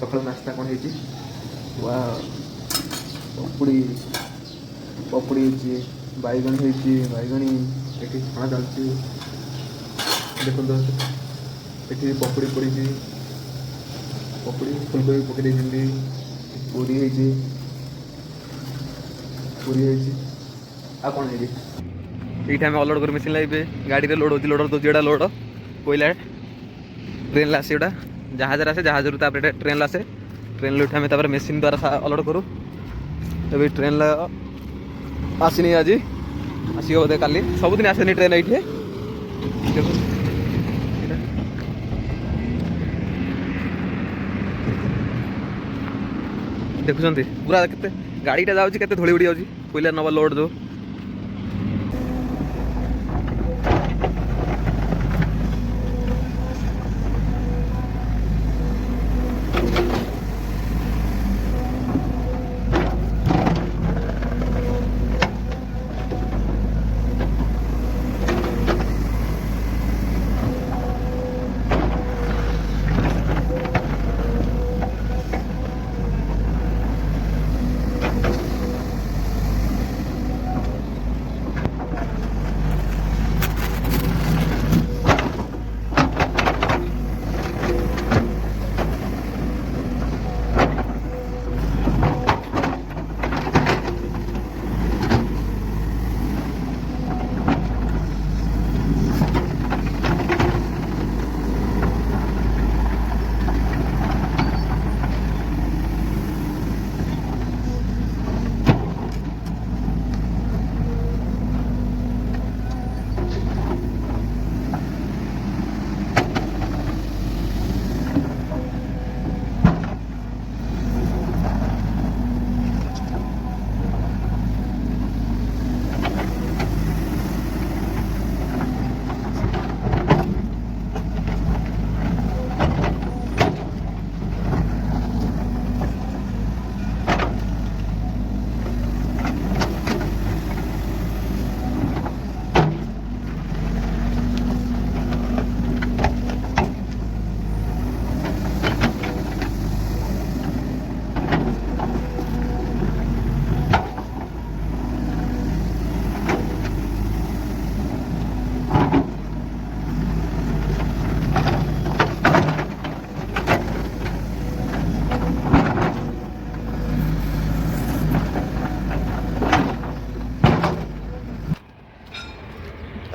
सकाल नाश्ता कौन है पकुड़ी पकुड़ी बैगण बैगणी ये छणा चलती देखो ये पकुड़ी पड़ी पकुड़ी फुलकोबी पकई पूरी पूरी आ कौन है ये अलोड कर मेसीन लगे गाड़ी रे लोड होती लोडर दो जोड़ा लोड कोईला ट्रेन आसे गोटा जहाज आसे जहाज ट्रेन आसे ट्रेन उठे आम मेसीन द्वारा अलोड करूँ तभी ट्रेन आसनी आज आसो बोधे काली सबुदिन आसेनी ट्रेन ये देखुं पूरा के गाड़ीटा जाऊँगी के धूली उड़ी जाऊँगी कोईला नवा लोड जो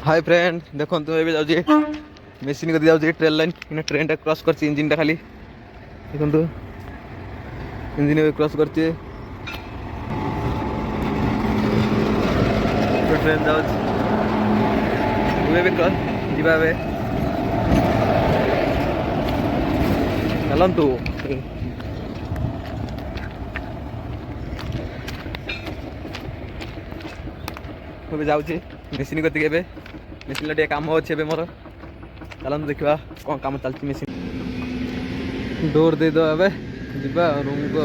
हाय फ्रेंड देखो तो ये जाऊँगी मेसीन कर जाऊँगी train line in train cross कर इंजिन खाली देखो इंजिन क्रॉस कर ट्रेन जाऊँ जीवा चलतु मुझे जाऊँगी मेसीन कति मेसीन टे कम अच्छे मोर चलते देखा कौन कम चलती मेसीन डोर दे दो रूम को।